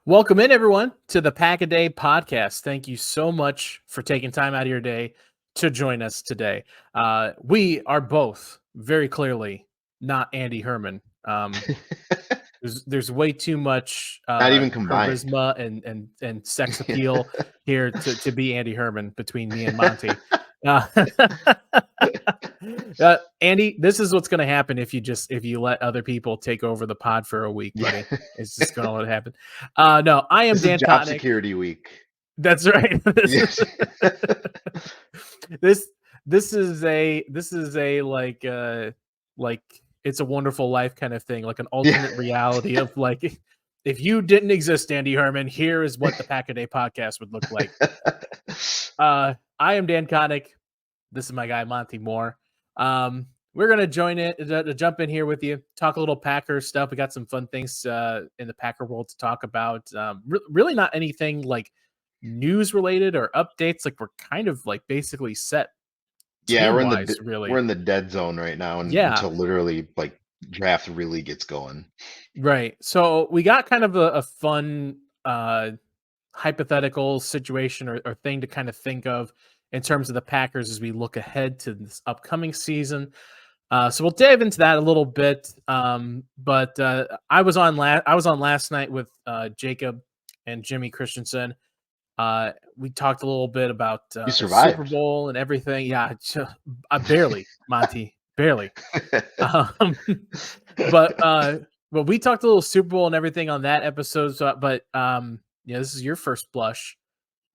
Welcome in, everyone, to the Pack a Day podcast. Thank you so much for taking time out of your day to join us today. We are both very clearly not Andy Herman. There's way too much Not even combined. charisma and sex appeal here to be Andy Herman between me and Monte. Uh, Andy, this is what's going to happen if you let other people take over the pod for a week, Yeah. buddy. It's just going to let it happen. No, I am This is Dan job Kotnick. security week. That's right. Yes. this this is a like It's a Wonderful Life kind of thing, like an Yeah. alternate reality of like if you didn't exist, Andy Herman, here is what the Pack a Day podcast would look like. I am Dan Kotnick. This is my guy Monte Moore. We're gonna jump in here with you, talk a little Packers stuff. We got some fun things in the Packer world to talk about. Really not anything like news related or updates. Like we're kind of like basically set Yeah, team wise, we're really. in the dead zone right now Yeah, until literally like draft really gets going. right. So we got kind of a fun hypothetical situation or thing to kind of think of in terms of the Packers as we look ahead to this upcoming season. So we'll dive into that a little bit. But I was on last night with Jacob and Jimmy Christensen. We talked a little bit about You the Super survived. Bowl and everything. Yeah, barely, Monty, barely. Um, but we talked a little Super Bowl and everything on that episode. So, but this is your first blush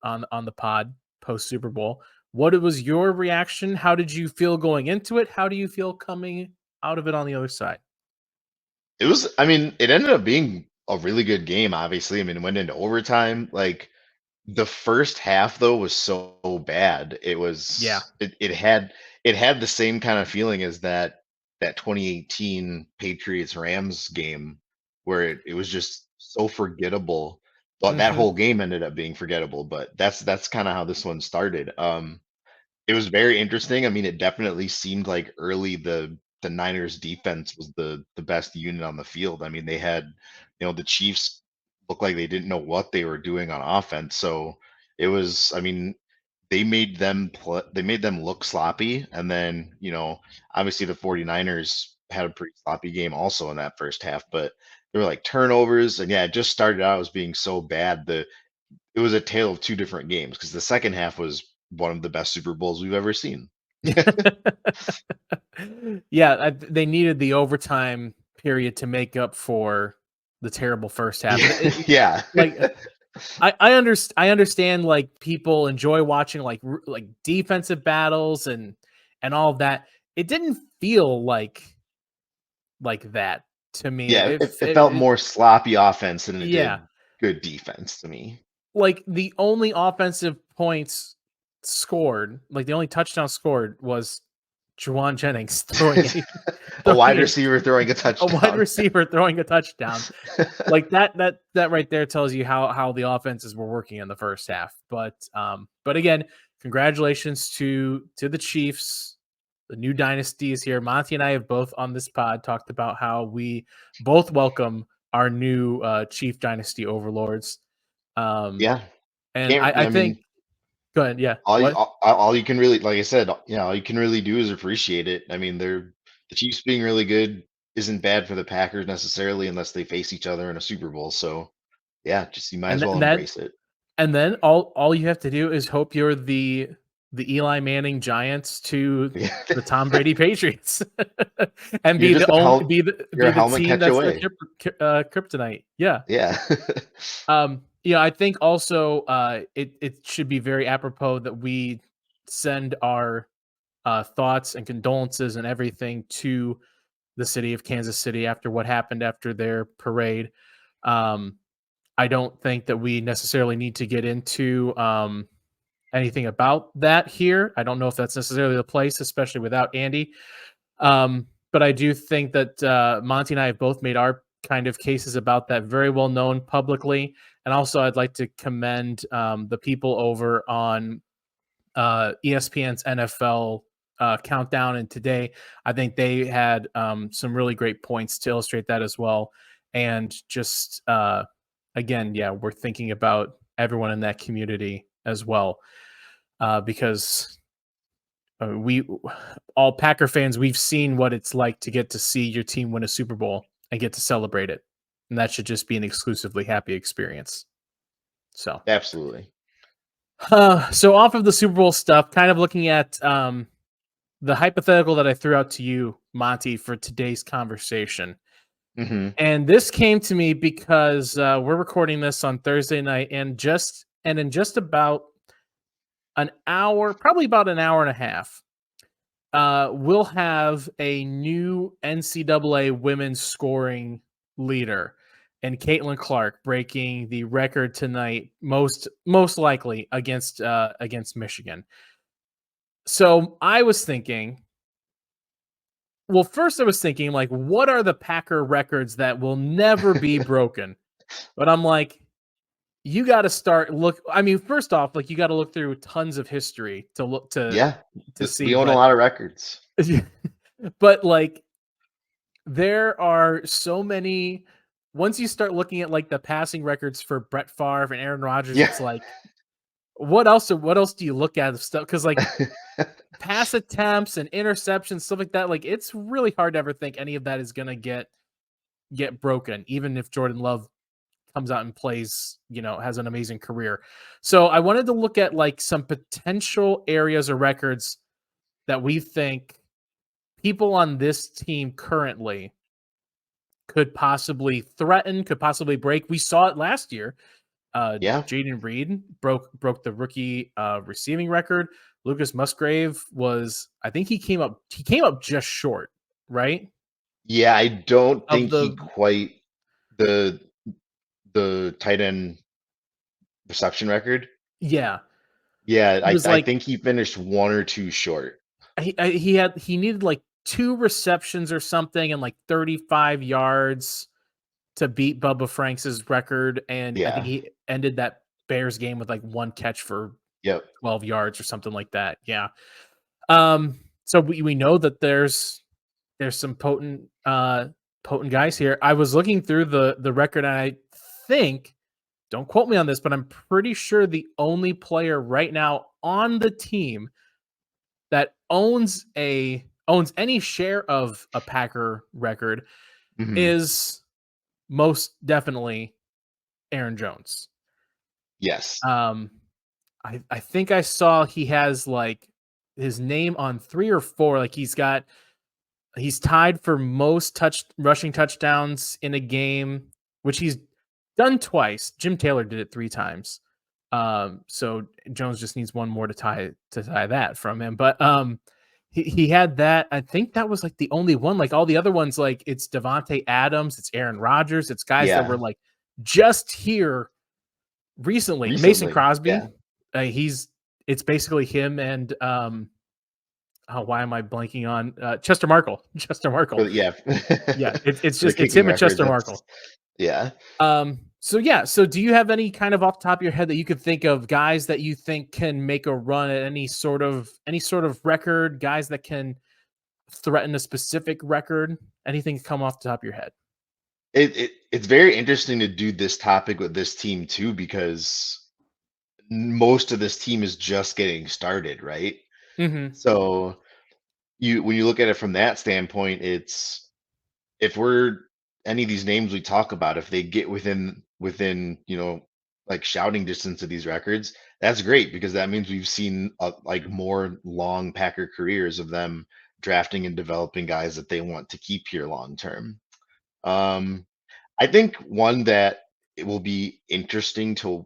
on the pod post Super Bowl. What was your reaction? How did you feel going into it? How do you feel coming out of it on the other side? It ended up being a really good game, obviously. It went into overtime. Like the first half though was so bad. Yeah. It had the same kind of feeling as that 2018 Patriots Rams game where it was just so forgettable. But that Mm-hmm. whole game ended up being forgettable, but that's kind of how this one started. It was very interesting. It definitely seemed like early the Niners defense was the best unit on the field. They had, the Chiefs looked like they didn't know what they were doing on offense. So it was, they made them look sloppy. And then, obviously the 49ers had a pretty sloppy game also in that first half, but there were like turnovers, and yeah, it just started out as being so bad. It was a tale of two different games because the second half was one of the best Super Bowls we've ever seen. Yeah, they needed the overtime period to make up for the terrible first half. Yeah. Like I understand like people enjoy watching like defensive battles and all of that. It didn't feel like that to me. Yeah, it felt more sloppy offense than it Yeah, did good defense to me. like the only offensive points scored, like the only touchdown scored was Juwan Jennings A wide throwing receiver throwing a a wide touchdown. receiver throwing a touchdown. Like that right there tells you how the offenses were working in the first half. But again, congratulations to the Chiefs. The new dynasty is here. Monty and I have both on this pod talked about how we both welcome our new Chief dynasty overlords. Um, Yeah. and Can't I think go ahead, yeah. all you What? all you can really, like I said, all you can really do is appreciate it. The Chiefs being really good isn't bad for the Packers necessarily unless they face each other in a Super Bowl. So yeah, just you might And as well that embrace it. and then all you have to do is hope you're the Eli Manning Giants to Yeah. the Tom Brady Patriots, and You're be just the a only you're be a the helmet team catch that's the away. kryptonite. Yeah. Yeah. I think also it should be very apropos that we send our thoughts and condolences and everything to the city of Kansas City after what happened after their parade. Um, I don't think that we necessarily need to get into anything about that here. I don't know if that's necessarily the place, especially without Andy. But I do think that Monty and I have both made our kind of cases about that very well known publicly. And also, I'd like to commend the people over on ESPN's NFL countdown. And today, I think they had some really great points to illustrate that as well. And just again, yeah, we're thinking about everyone in that community as well, because we all Packer fans, we've seen what it's like to get to see your team win a Super Bowl and get to celebrate it, and that should just be an exclusively happy experience. So, Absolutely. so off of the Super Bowl stuff, kind of looking at the hypothetical that I threw out to you, Monty, for today's conversation. Hmm. And this came to me because we're recording this on Thursday night, and in just about an hour, probably about an hour and a half, we'll have a new NCAA women's scoring leader, and Caitlin Clark breaking the record tonight, most likely against Michigan. So I was thinking, well, first I was thinking like, what are the Packer records that will never be broken? But I'm like, you got to start look. I mean, first off, like you got to look through tons of history to look Yeah, to see. we own a lot of records. But like there are so many. Once you start looking at like the passing records for Brett Favre and Aaron Rodgers, Yeah. it's like, what else do you look at of stuff? Because like pass attempts and interceptions, stuff like that, like it's really hard to ever think any of that is gonna get broken, even if Jordan Love comes out and plays, has an amazing career. So I wanted to look at like some potential areas or records that we think people on this team currently could possibly threaten, could possibly break. We saw it last year. Yeah. Jaden Reed broke the rookie receiving record. Lucas Musgrave was, I think he came up just short, right? Yeah, I don't Of think he the quite the tight end reception record. Yeah, Yeah, he was I like think he finished one or two short. he needed like two receptions or something and like 35 yards to beat Bubba Franks' record, and I think Yeah. he ended that Bears game with like one catch for Yep. 12 yards or something like that. Yeah. So we know that there's some potent guys here. I was looking through the record, and I think, don't quote me on this, but I'm pretty sure the only player right now on the team that owns any share of a Packer record Hmm. is most definitely Aaron Jones. Yes. Um, I think I saw he has like his name on three or four. Like he's tied for most rushing touchdowns in a game, which he's done twice. Jim Taylor did it three times. So Jones just needs one more to tie that from him. But he had that. I think that was like the only one. Like all the other ones, like it's Devontae Adams, it's Aaron Rodgers, it's guys that were Yeah. like just here recently. Mason Recently. Crosby, Yeah. he's it's basically him and oh, why am I blanking on Chester Markle? Chester Markle. But yeah. Yeah, it's For the just it's kicking him and record, Chester that's Markle. yeah. So yeah, so do you have any kind of off the top of your head that you could think of guys that you think can make a run at any sort of record, guys that can threaten a specific record? Anything come off the top of your head? It's very interesting to do this topic with this team too, because most of this team is just getting started, right? Mhm. So you when you look at it from that standpoint, it's if we're any of these names we talk about, if they get within like shouting distance of these records, that's great because that means we've seen like more long Packer careers of them drafting and developing guys that they want to keep here long term. Um, I think one that it will be interesting to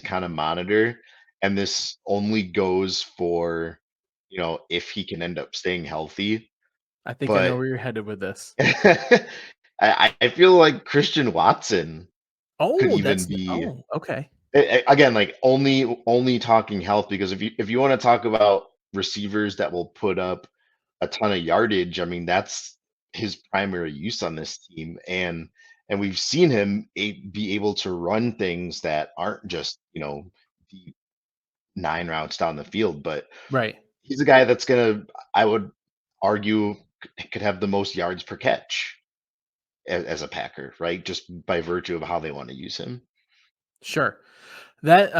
kind of monitor, and this only goes for if he can end up staying healthy, I think I know but where you're headed with this. I feel like Christian Watson could Oh, even be okay. again like only talking health because if you want to talk about receivers that will put up a ton of yardage, I mean that's his primary use on this team, and we've seen him be able to run things that aren't just deep 9 routes down the field, but Right. he's a guy that's gonna I would argue could have the most yards per catch. as a Packer, right? Just by virtue of how they want to use him. Sure. That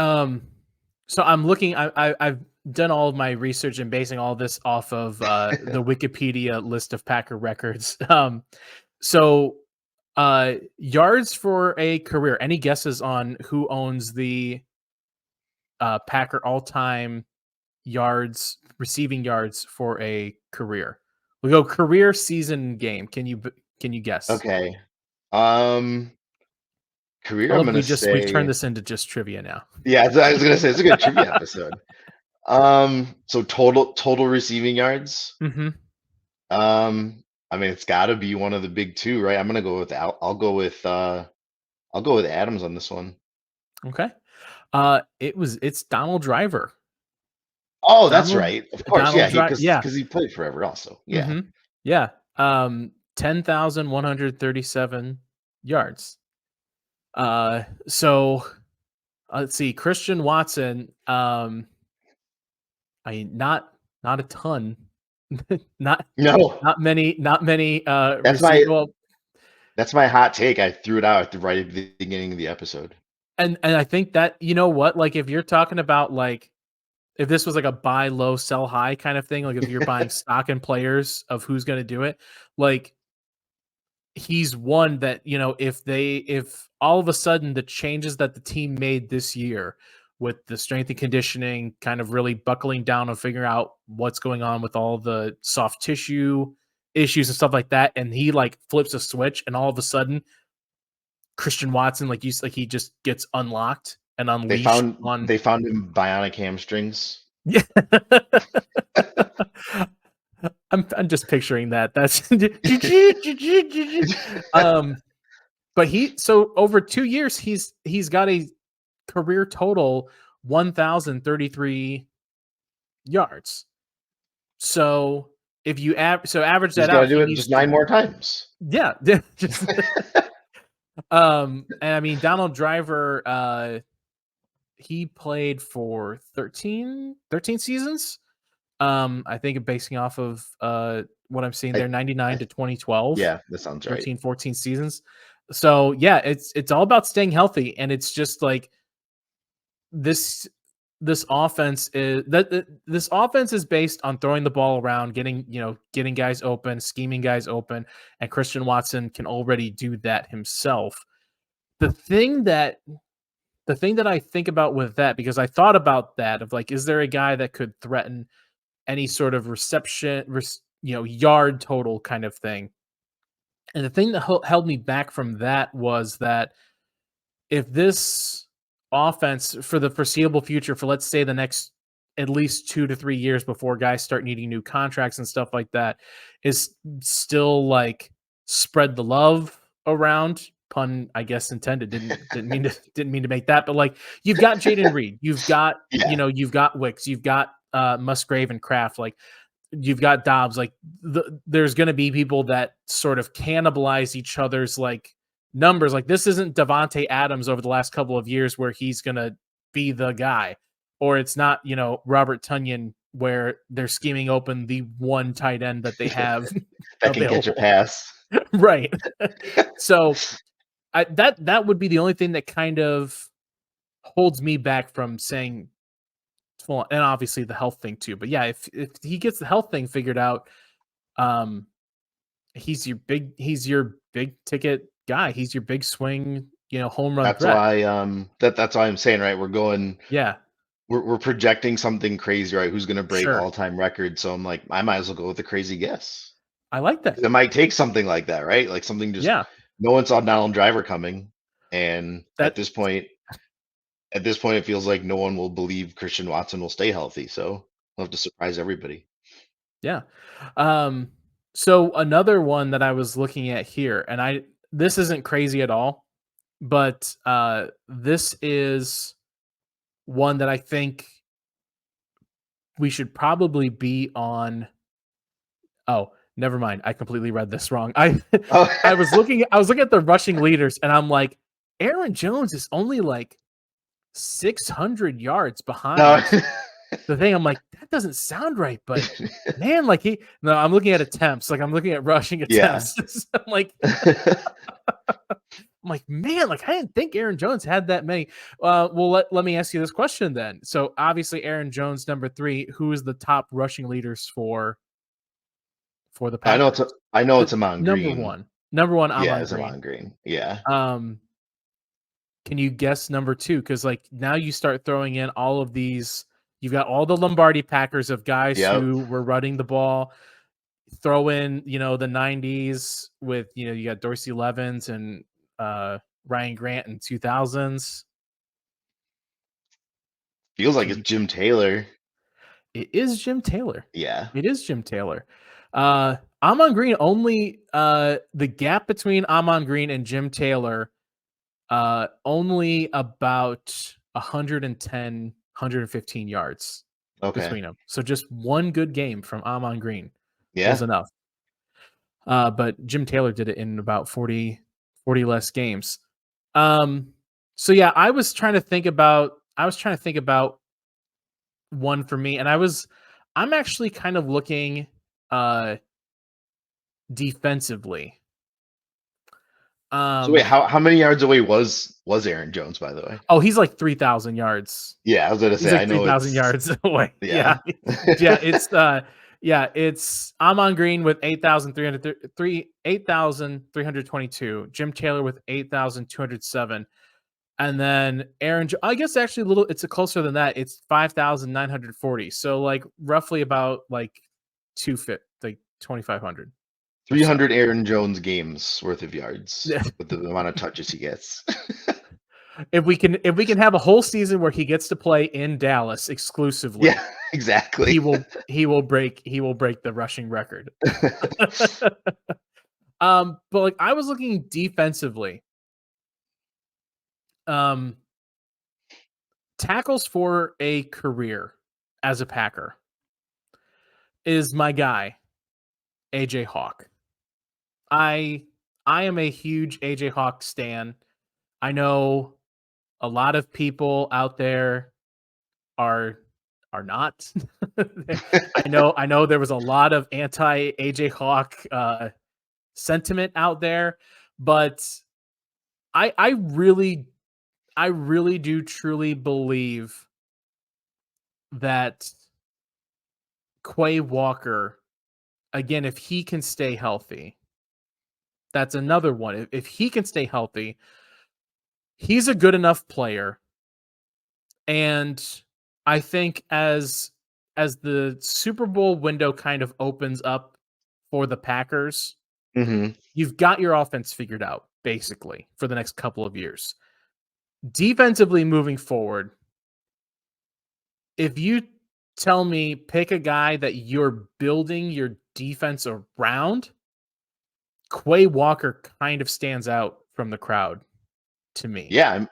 so I'm looking I've done all of my research and basing all this off of the Wikipedia list of Packer records. So yards for a career. Any guesses on who owns the Packer all-time yards, receiving yards for a career? We go career, season, game. Can you guess? Okay. I Career, I'm love gonna we've turned say, this into just trivia now. yeah, I was gonna say it's a good trivia episode. So total receiving yards. Mhm. I mean, it's got to be one of the big two, right? I'm gonna go with I'll go with Adams on this one. Okay. It's Donald Driver. Oh, that's Donald right. Of course, yeah. Donald He Driver. Yeah. because he played forever, also. Yeah. Mhm. Yeah. 10,137 yards. So let's see. Christian Watson. I mean, not a ton. not No, not many. that's Receive my well, that's my hot take. I threw it out right at the beginning of the episode. and I think that you know what, like if you're talking about like if this was like a buy low, sell high kind of thing, like if you're buying stock in players of who's going to do it, like he's one that, you know, if all of a sudden the changes that the team made this year with the strength and conditioning kind of really buckling down and figuring out what's going on with all the soft tissue issues and stuff like that, and he like flips a switch and all of a sudden Christian Watson, like like he just gets unlocked and unleashed on They found him bionic hamstrings. yeah. I'm just picturing that. That's um but so over 2 years he's got a career total 1,033 yards. So if you average He's that got to out, do he it needs just to 9 more times. yeah, just and I mean Donald Driver he played for 13 seasons. I think basing off of what I'm seeing I, there, 99 I, to 2012, yeah, that sounds right. 13, 14 seasons. So yeah, it's all about staying healthy, and it's just like this this offense is this offense is based on throwing the ball around, getting guys open, scheming guys open, and Christian Watson can already do that himself. The thing that the thing that I think about with that, because I thought about that of like, is there a guy that could threaten any sort of yard total kind of thing? And the thing that held me back from that was that if this offense for the foreseeable future, for let's say the next at least 2 to 3 years before guys start needing new contracts and stuff like that, is still like spread the love around. Pun, I guess intended. Didn't mean to make that, but like you've got Jaden Reed, Yeah, you've got Wicks, you've got Musgrave and Kraft, like you've got Dobbs, like there's going to be people that sort of cannibalize each other's like numbers. Like this isn't Devonte Adams over the last couple of years where he's going to be the guy, or it's not, Robert Tunyon where they're scheming open the one tight end that they have that can catch a available. pass. Right. So that would be the only thing that kind of holds me back from saying full, and obviously the health thing too. But yeah, if he gets the health thing figured out, um, he's your big ticket guy. He's your big swing, home run That's threat. why that's why I'm saying, right, Yeah, we're projecting something crazy, right? Who's gonna break sure. all-time records? So I'm like, I might as well go with a crazy guess. I like that. It might take something like that, right? Like something just Yeah, no one saw Donald Driver coming, and that at this point, it feels like no one will believe Christian Watson will stay healthy. So we'll have to surprise everybody. yeah. Um, so another one that I was looking at here, and this isn't crazy at all, but this is one that I think we should probably be on. Oh, never mind. I completely read this wrong. Oh I was looking at the rushing leaders and I'm like, Aaron Jones is only like 600 yards no, behind the thing. I'm like, that doesn't sound right, but man, like no, I'm looking at attempts, like I'm looking at rushing Yeah. attempts. I'm like, man, like I didn't think Aaron Jones had that many. Well, let me ask you this question then. So obviously Aaron Jones, number three, who is the top rushing leaders for the I know it's Packers? The Amon Green. number one, Yeah, Amon it's Green. Amon Green. Yeah. Um, can you guess number two? Because like now you start throwing in all of these. You've got all the Lombardi Packers of guys Yep. who were running the ball. Throw in, the '90s with you got Dorsey Levens and Ryan Grant in 2000s. Feels like Can it's you? Jim Taylor. It is Jim Taylor. Yeah. It is Jim Taylor. Amon Green only the gap between Amon Green and Jim Taylor only about 110, 115 yards Okay. between them. So just one good game from Amon Green was Yeah. enough. But Jim Taylor did it in about 40 less games. Um, so yeah, I was trying to think about one for me, and I'm actually kind of looking uh defensively. So wait, Um, how many yards away was Aaron Jones, by the way? oh, he's like 3,000 yards. Yeah, I was gonna He's say I like know 3,000 it's yards away. Yeah. yeah. Yeah, it's Amon Green with 8,322, Jim Taylor with 8,207, and then I guess actually it's a closer than that. It's 5,940. So like roughly about like 2,500 or so. 300 Aaron Jones games worth of yards with the amount of touches he gets. If we can have a whole season where he gets to play in Dallas exclusively, Yeah, exactly. he will break the rushing record. But like I was looking defensively. Um, tackles for a career as a Packer is my guy, AJ Hawk. I I am a huge AJ Hawk stan. I know a lot of people out there are not. I know there was a lot of anti AJ Hawk sentiment out there, but I really do truly believe that Quay Walker, again, if he can stay healthy, that's another one. If he can stay healthy, he's a good enough player. And I think as the Super Bowl window kind of opens up for the Packers, Hmm. you've got your offense figured out basically for the next couple of years. Defensively moving forward, if you tell me pick a guy that you're building your defense around, Quay Walker kind of stands out from the crowd to me. Yeah,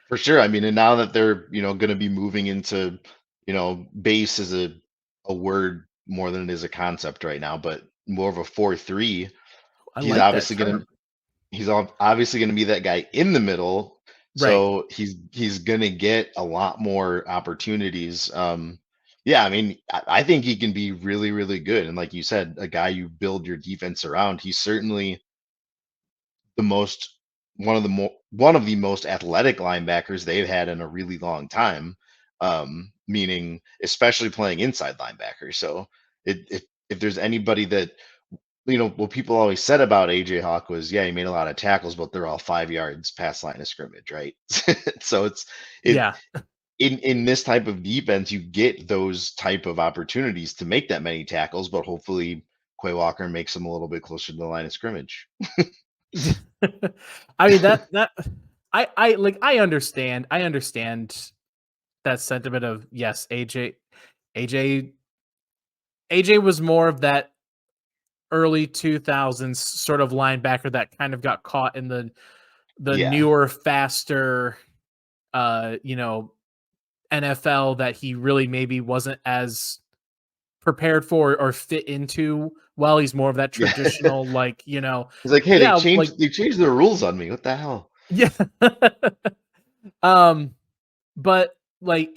for sure. I mean, and now that they're, going to be moving into, base is a word more than it is a concept right now, but more of a 4-3, I he's like that obviously going to term. obviously going to be that guy in the middle. Right. So he's going to get a lot more opportunities. Yeah, I mean, I think he can be really, really good. And like you said, a guy you build your defense around. He's certainly the most one of the most athletic linebackers they've had in a really long time. Meaning, especially playing inside linebacker. So if there's anybody that what people always said about AJ Hawk was, yeah, he made a lot of tackles, but they're all 5 yards past line of scrimmage, right? So it Yeah. in this type of defense, you get those type of opportunities to make that many tackles, but hopefully Quay Walker makes them a little bit closer to the line of scrimmage. I mean that I understand that sentiment of yes, AJ AJ was more of that early 2000s sort of linebacker that kind of got caught in the Yeah. newer, faster, uh, you know, NFL that he really maybe wasn't as prepared for or fit into. Well, he's more of that Yeah. traditional, He's like, "Hey, yeah, like they changed the rules on me. What the hell?" yeah. um, but like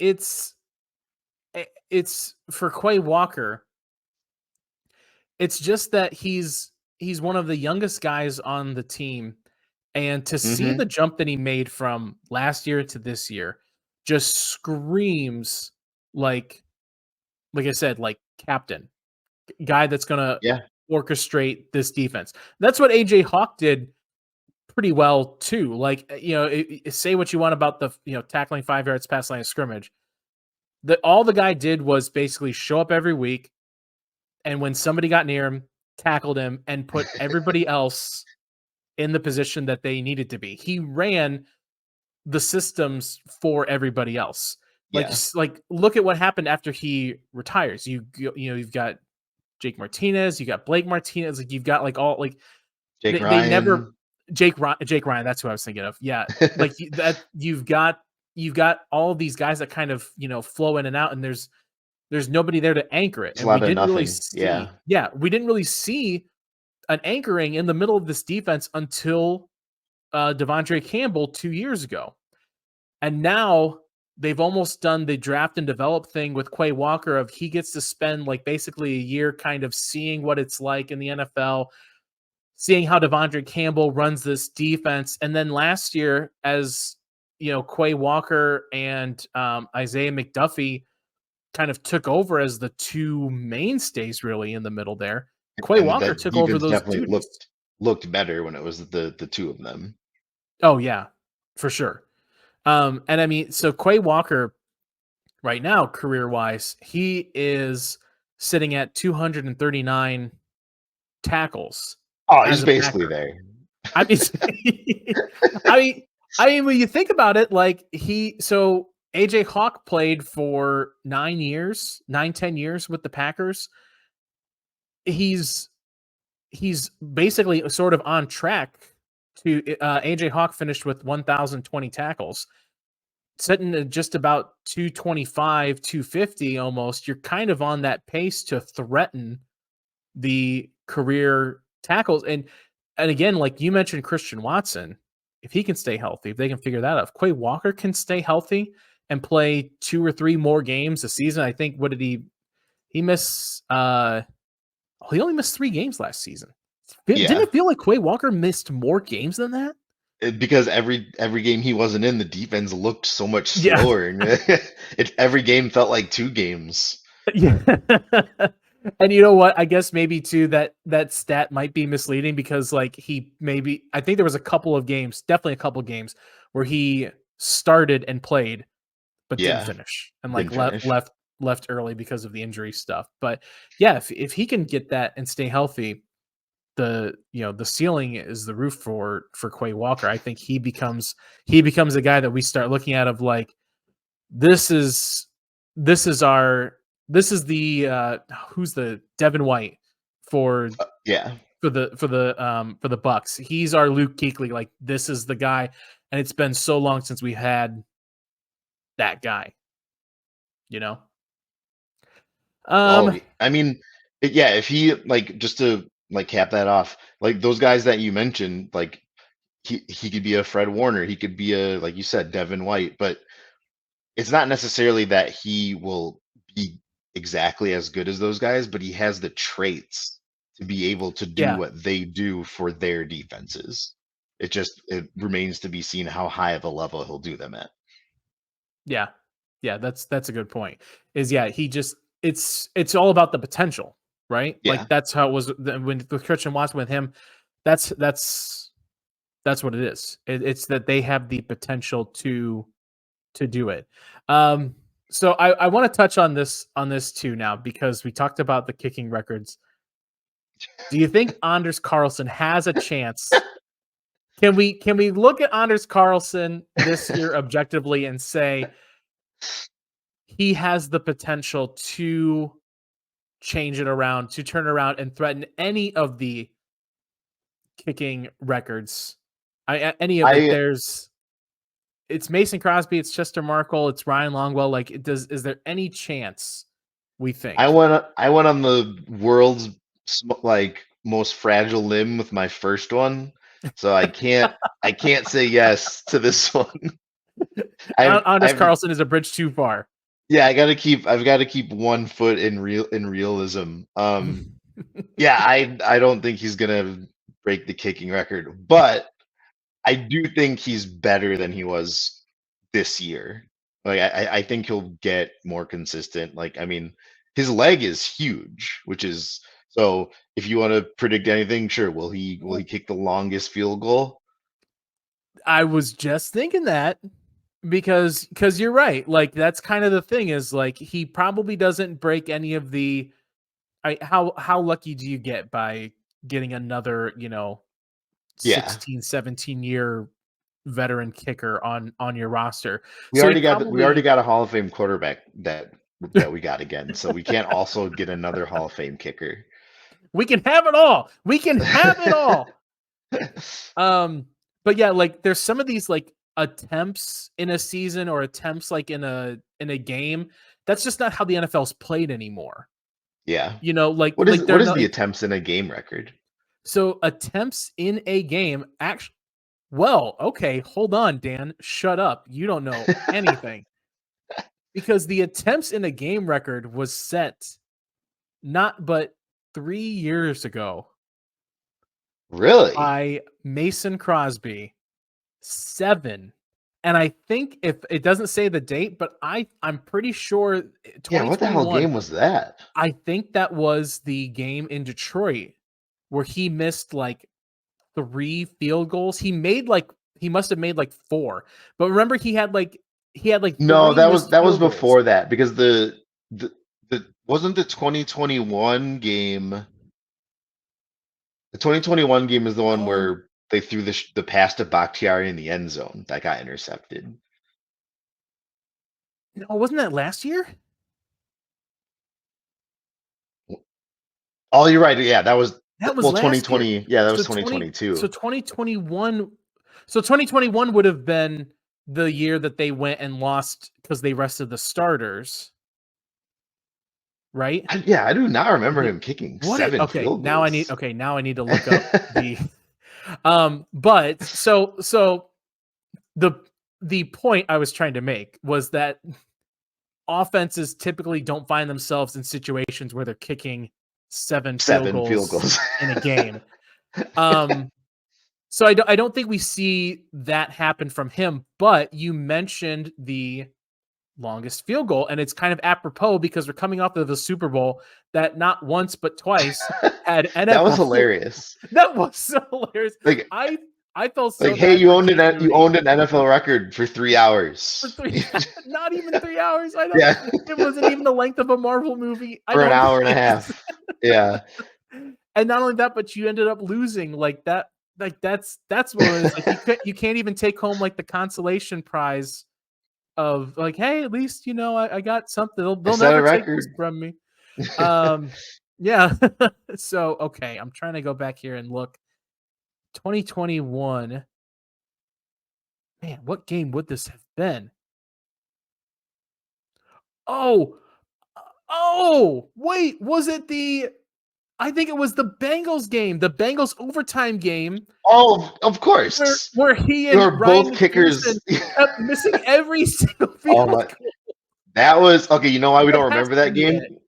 it's for Quay Walker, it's just that he's one of the youngest guys on the team, and to see Hmm. the jump that he made from last year to this year just screams like like I said, like captain, guy that's gonna Yeah, orchestrate this defense. That's what AJ Hawk did pretty well too. Like, say what you want about the tackling 5 yards past line of scrimmage. All the guy did was basically show up every week, and when somebody got near him, tackled him, and put everybody else in the position that they needed to be. He ran the systems for everybody else. yeah. Like look at what happened after he retires. You've got Jake Martinez, you got Blake Martinez, like you've got like all like Jake they never Ryan. Jake Ryan, that's who I was thinking of. Yeah. Like that you've got all of these guys that kind of, flow in and out, and there's nobody there to anchor it. It's a And we lot of didn't really nothing. see Yeah. yeah, we didn't really see an anchoring in the middle of this defense until Devondre Campbell 2 years ago. And now they've almost done the draft and develop thing with Quay Walker of he gets to spend like basically a year kind of seeing what it's like in the NFL, seeing how Devondre Campbell runs this defense. And then last year, as Quay Walker and Isaiah McDuffie kind of took over as the two mainstays really in the middle there. Quay And Walker that took over defense those definitely duties. looked better when it was the two of them. Oh yeah, for sure. And I mean, so Quay Walker right now, career wise, he is sitting at 239 tackles Oh, he's as a basically Packer. there. I mean, I mean, when you think about it, like so AJ Hawk played for 9 years, 10 years with the Packers. He's he's basically sort of on track to AJ Hawk finished with 1,020 tackles, sitting at just about 225, 250 almost. You're kind of on that pace to threaten the career tackles. And again, like you mentioned, Christian Watson, if he can stay healthy, if they can figure that out, if Quay Walker can stay healthy and play 2 or 3 more games a season, I think what did he miss? He only missed 3 games last season. Didn't Yeah. it feel like Quay Walker missed more games than that? Because every game he wasn't in, the defense looked so much Yeah. slower, and every game felt like two games. Yeah. And you know what? I guess maybe too that stat might be misleading because like I think there was a couple of games, definitely a couple of games where he started and played but didn't Yeah, finish and like didn't finish. left early because of the injury stuff. But yeah, if he can get that and stay healthy, the ceiling is the roof for Quay Walker. I think he becomes a guy that we start looking at of like this is this is our this is the who's the Devin White for Yeah, for the Bucks. He's our Luke Kuechly. Like this is the guy, and it's been so long since we had that guy. You know. oh, Um. I mean, yeah, if he like just to like cap that off, like those guys that you mentioned, like he could be a Fred Warner, he could be a like you said Devin White, but it's not necessarily that he will be exactly as good as those guys, but he has the traits to be able to do Yeah. what they do for their defenses. It remains to be seen how high of a level he'll do them at. Yeah. Yeah. That's a good point. Is yeah. He just it's all about the potential, right? Yeah, Like that's how it was when with Christian Watson with him. That's what it is. It's that they have the potential to do it. Um, so I want to touch on this too now because we talked about the kicking records. Do you think Anders Carlson has a chance? Can we look at Anders Carlson this year objectively and say he has the potential to change it around, to turn around and threaten any of the kicking records? Any of like I there's it's Mason Crosby, it's Chester Markle, it's Ryan Longwell. Like, is there any chance we think? I went on the world's like most fragile limb with my first one, so I can't say yes to this one. Anders I've Carlson is a bridge too far. Yeah, I've got to keep one foot in realism. Yeah, I don't think he's gonna break the kicking record, but I do think he's better than he was this year. Like I think he'll get more consistent. Like I mean, his leg is huge, which is so. If you want to predict anything, sure. Will he kick the longest field goal? I was just thinking that because you're right. Like that's kind of the thing is like he probably doesn't break any of the how lucky do you get by getting another, 16, Yeah, 17-year veteran kicker on your roster. So he we already probably got a Hall of Fame quarterback that we got again. So we can't also get another Hall of Fame kicker. we can have it all. We can have it all. Um, but yeah, like there's some of these like attempts in a season or attempts like in a game. That's just not how the NFL's played anymore. Yeah. Like What they're is not the like, attempts in a game record? so attempts in a game actually well, okay, hold on, Dan. Shut up. You don't know anything. Because the attempts in a game record was set not but 3 years ago Really? by Mason Crosby. 7. And I think if it doesn't say the date, but I'm pretty sure Yeah, what the hell 2021, game was that? I think that was the game in Detroit where he missed like 3 field goals. He must have made like 4. But remember he had like No, 3 missed that was field goals. before that because the wasn't the 2021 game. The 2021 game is the one Oh, where they threw the pass to Bakhtiari in the end zone that got intercepted. no, wasn't that last year? Oh, you're right. Yeah, that was That was well last year. 2020. Yeah, that was So 20 so 2022. 2021 so 2021 would have been the year that they went and lost because they rested the starters, right? Yeah, I do not remember The him kicking what it 7 field goals. okay, now I need to look up the but so the the point I was trying to make was that offenses typically don't find themselves in situations where they're kicking 7 field 7 field goals goals. in a game. Um So I don't think we see that happen from him, but you mentioned the longest field goal, and it's kind of apropos because we're coming off of the Super Bowl that not once but twice had That was NFL. hilarious. That was so hilarious. Like I felt like so hey, bad for Case you Keenum owned an NFL record for 3 hours. for 3 not even 3 hours. I don't Yeah, it wasn't even the length of a Marvel movie. I for an don't hour and a think. half. Yeah. And not only that, but you ended up losing like that. Like that's one of those like you can't even take home like the consolation prize of like, hey, at least I got something. They'll, I they'll set a never take this record. from me. Um, yeah. So okay, I'm trying to go back here and look. 2021. Man, what game would this have been? Oh, wait, was it the? I think it was the Bengals game, the Bengals overtime game Oh, of where course. where he You and were Ryan both McPherson kickers. kept missing every single Oh field my, goal. that was okay. You know why we That don't has remember to that be game? it.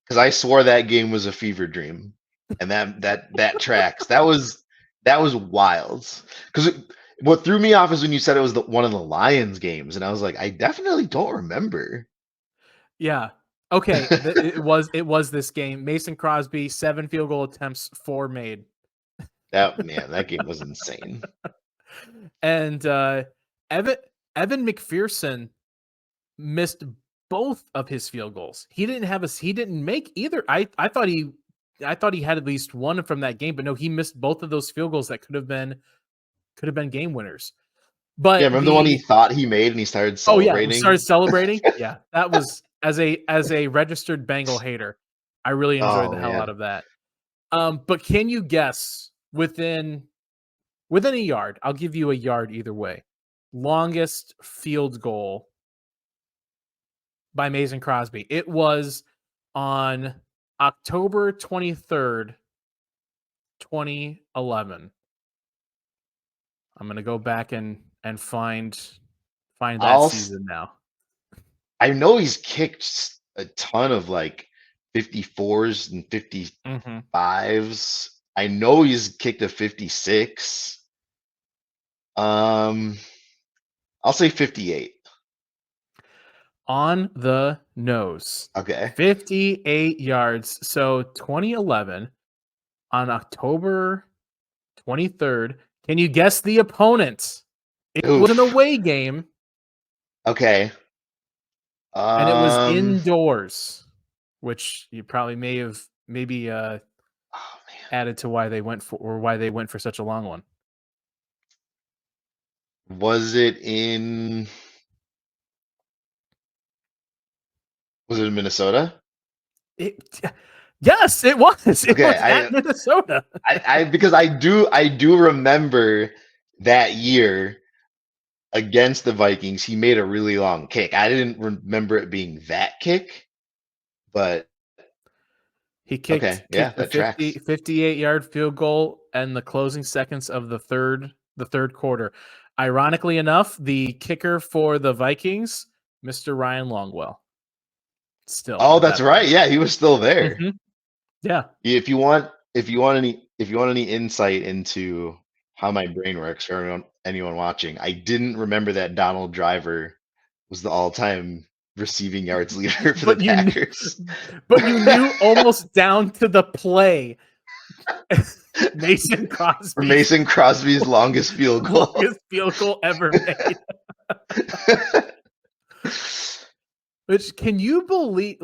Because I swore that game was a fever dream, and that tracks. That was wild. Because what threw me off is when you said it was one of the Lions games, and I was like, I definitely don't remember. Yeah. Okay. It was this game. Mason Crosby, 7 field goal attempts, 4 made. That game was insane. And Evan Evan McPherson missed both of his field goals. He didn't make either. I thought he had at least one from that game, but no, he missed both of those field goals that could have been game winners. Yeah, But remember the one he the thought he made and he started oh yeah, we started celebrating? celebrating. Yeah, that was as a registered Bengal hater, I really enjoyed Oh the hell out man, of that. But can you guess within a yard? I'll give you a yard either way. Longest field goal by Mason Crosby. It was on October 23rd, 2011. I'm gonna go back and find that I'll season now. I know he's kicked a ton of like 54s and Mhm. 55s. I know he's kicked a 56. Um, I'll say 58. On the nose. Okay. 58 yards. So 2011 on October 23rd. Can you guess the opponent? It was an Oof. away game Okay. and it was Um, indoors, which you probably may have maybe oh man. added to why they went for such a long one. Was it in Minnesota? It yes, it was. It Okay, was at Minnesota. I because I do remember that year against the Vikings, he made a really long kick. I didn't remember it being that kick, but He okay, yeah, kicked a that tracks. 58-yard field goal in the closing seconds of the third quarter. Ironically enough, the kicker for the Vikings, Mr. Ryan Longwell, still Oh, at that's that right. point. Yeah, he was still there. Mhm. Yeah. If you want any insight into how my brain works for anyone watching, I didn't remember that Donald Driver was the all-time receiving yards leader for the But you knew Packers. but you knew almost down to the play Mason For Crosby's Mason Crosby's longest field goal. longest field goal ever made. Which can you believe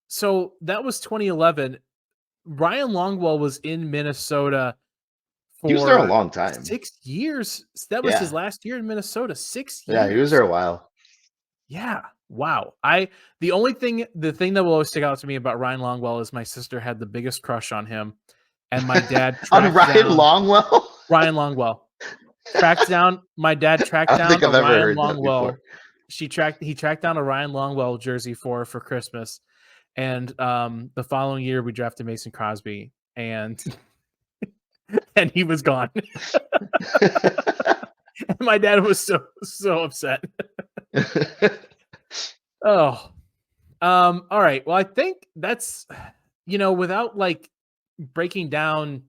so that was 2011. Ryan Longwell was in Minnesota He was there a for long time. 6 years. That was his Yeah. last year in Minnesota, 6 Yeah, he was there years. a while. Yeah. Wow. The thing that will always stick out to me about Ryan Longwell is my sister had the biggest crush on him, and my dad On tracked Ryan down Longwell? Ryan Longwell. My dad I tracked don't think down a I've ever Ryan heard that Longwell. before. He tracked down a Ryan Longwell jersey for Christmas, and the following year we drafted Mason Crosby, and and he was gone. And my dad was so upset. Oh, all right. Well, I think that's without breaking down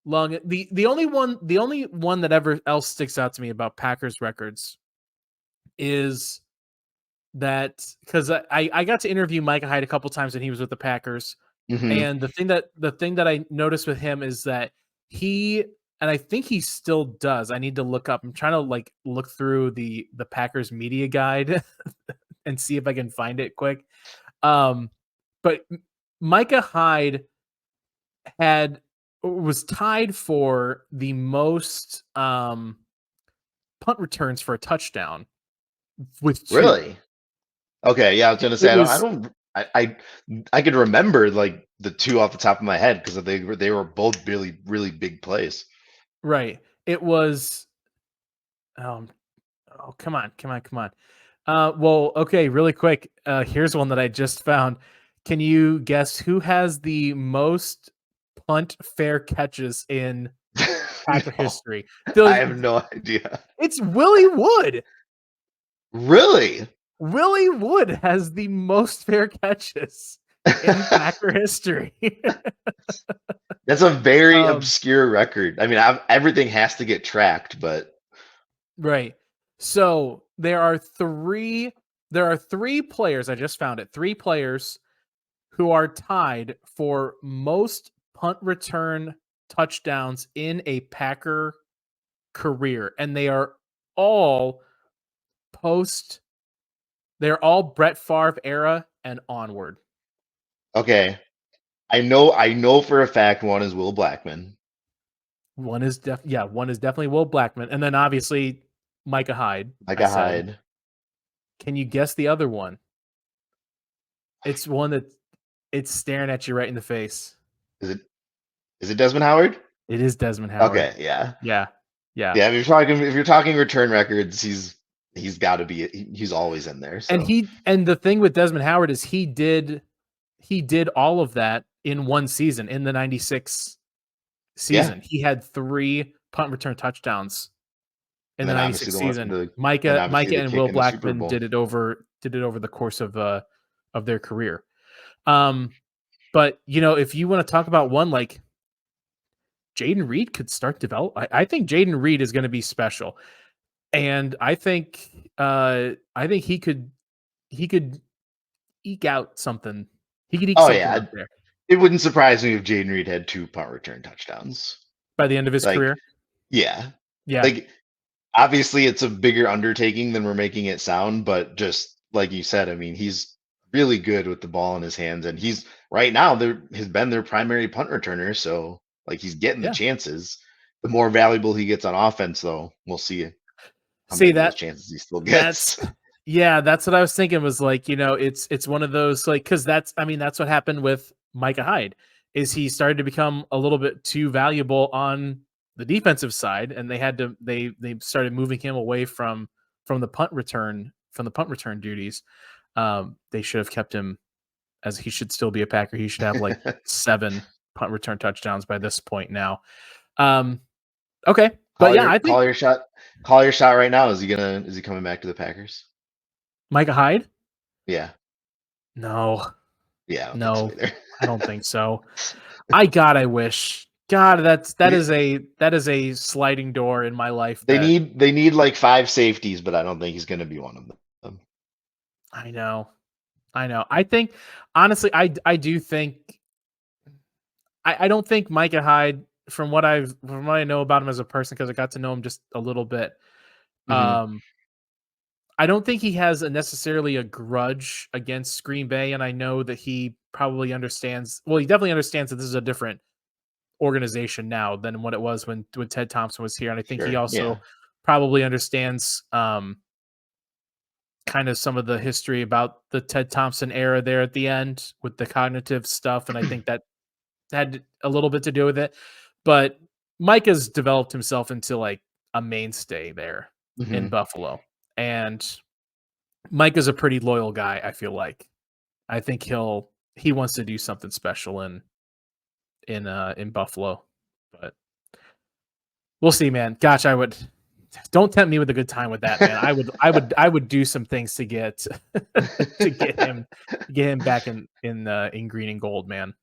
long the only one that ever else sticks out to me about Packers records is that because I got to interview Micah Hyde a couple times when he was with the Packers, Mhm. and the thing that I noticed with him is that he and I think he still does. I need to look up. I'm trying to look through the Packers media guide and see if I can find it quick. Um, but Micah Hyde was tied for the most punt returns for a touchdown with two. Really? Okay, yeah, I was It, gonna it say was I could remember like the two off the top of my head because they were both really really big plays. right. It was um oh come on, come on, come on. Well, okay, really quick. Here's one that I just found. Can you guess who has the most punt fair catches in Packer No, history? I have no idea. It's Willie Wood. Really? Willie Wood has the most fair catches in Packer history. That's a very um, obscure record. I mean, everything has to get tracked, but right. So there are three players, I just found it. Three players who are tied for most punt return touchdowns in a Packer career. And all post they're all Brett Favre era and onward. okay. I know for a fact one is Will Blackman, One is definitely Will Blackman, and then obviously Micah Hyde. I Micah said, Hyde. can you guess the other one? It's one that it's staring at you right in the face. Is it Desmond Howard? It is Desmond Howard. Okay, yeah. Yeah, yeah, Yeah, if you're talking return records, he's got to be he's always in there. and So the thing with Desmond Howard is he did all of that in one season in the '96 yeah, season. He had 3 punt return touchdowns in And the then obviously 96 the one season. the and Micah obviously Micah the and kick Will in the Super Blackman Bowl. did it over the course of their career. Um, but if you want to talk about one like Jaden Reed could start develop. I think Jaden Reed is going to be special, and I think he could eke out something. He could eke Oh something yeah, out there it wouldn't surprise me if Jaden Reed had 2 punt return touchdowns. by the end of his Like, career. yeah. Yeah, Like, obviously, it's a bigger undertaking than we're making it sound, but just like you said, I mean, he's really good with the ball in his hands, and he's right now there has been their primary punt returner, so like he's getting the yeah. chances. The more valuable he gets on offense, though, we'll see how See many of those that chances he still that's gets. yeah, that's what I was thinking was like, it's one of those like because that's what happened with Micah Hyde is he started to become a little bit too valuable on the defensive side, and they started moving him away from the punt return duties. They should have kept him as he should still be a Packer. He should have like 7 punt return touchdowns by this point now. Um, okay, but Call yeah, your I think call your shot. Call your shot right now. Is he coming back to the Packers? Micah Hyde. Yeah. No, Yeah, I don't think so no, either. I don't think so. I wish. God, that is a sliding door in my life that They need like 5 safeties, but I don't think he's gonna be one of them. I know. I know. I think honestly, I do think I don't think Micah Hyde from what I know about him as a person because I got to know him just a little bit. Mhm. Um, I don't think he has necessarily a grudge against Green Bay, and I know that he probably understands. Well, he definitely understands that this is a different organization now than what it was when Ted Thompson was here, and I think he Sure, also yeah. probably understands kind of some of the history about the Ted Thompson era there at the end with the cognitive stuff, and I think that had a little bit to do with it. But Mike has developed himself into like a mainstay there in Mhm. Buffalo, and Mike is a pretty loyal guy. I feel like I think he wants to do something special in Buffalo, but we'll see, man. Gosh, I would don't tempt me with a good time with that, man. I would do some things to get to get him back in green and gold, man.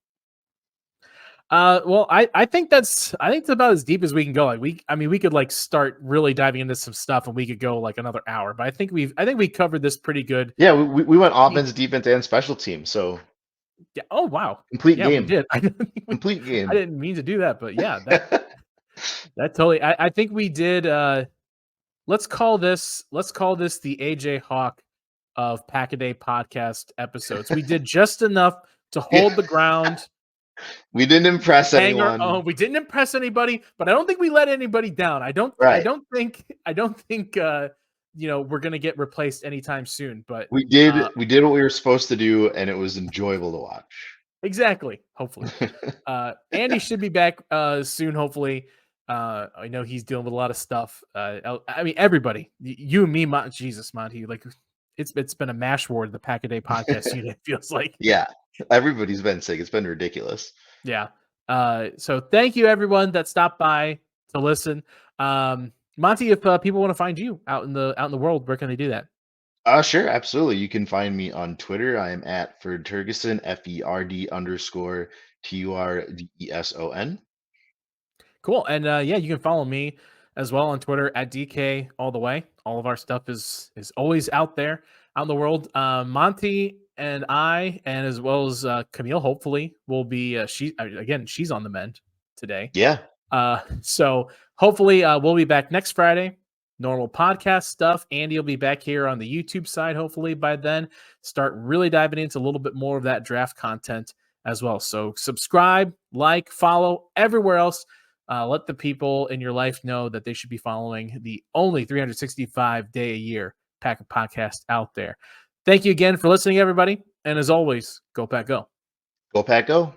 Well, I think it's about as deep as we can go. Like we could like start really diving into some stuff, and we could go like another hour. But I think we covered this pretty good. Yeah, we went Y- offense, defense, and special teams, so Yeah. Oh wow. complete Yeah, we game. did. I didn't think Complete I game. didn't mean to do that, but yeah, that totally. I think we did. Let's call this the AJ Hawk of Pack a Day podcast episodes. We did just enough to Yeah. hold the ground, We didn't impress hang our anyone. own. We didn't impress anybody, but I don't think we let anybody down. I don't. I Right. don't think. I don't think. We're gonna get replaced anytime soon. But We did what we were supposed to do, and it was enjoyable to watch. exactly. Hopefully, Andy should be back soon. Hopefully, I know he's dealing with a lot of stuff. I mean, everybody, you and me, Jesus, Monty, like it's been a mash ward. The Pack a Day podcast unit feels like, Yeah. Everybody's been sick. It's been ridiculous. yeah. So thank you everyone that stopped by to listen. Monty, if people want to find you out in the world, where can they do that? Sure, absolutely. You can find me on Twitter. I am at Ferd Turgeson, FERD_TURDESON. Cool. And yeah, you can follow me as well on Twitter at DK all the way. All of our stuff is always out there, out in the world. Monty and I, and as well as Camille, hopefully will be again, she's on the mend today. Yeah. So hopefully we'll be back next Friday. Normal podcast stuff. Andy will be back here on the YouTube side, hopefully by then. Start really diving into a little bit more of that draft content as well. So subscribe, like, follow everywhere else. Let the people in your life know that they should be following the only 365-day a year Pack podcast out there. Thank you again for listening, everybody. And as always, go Pack Go. Go Pack Go.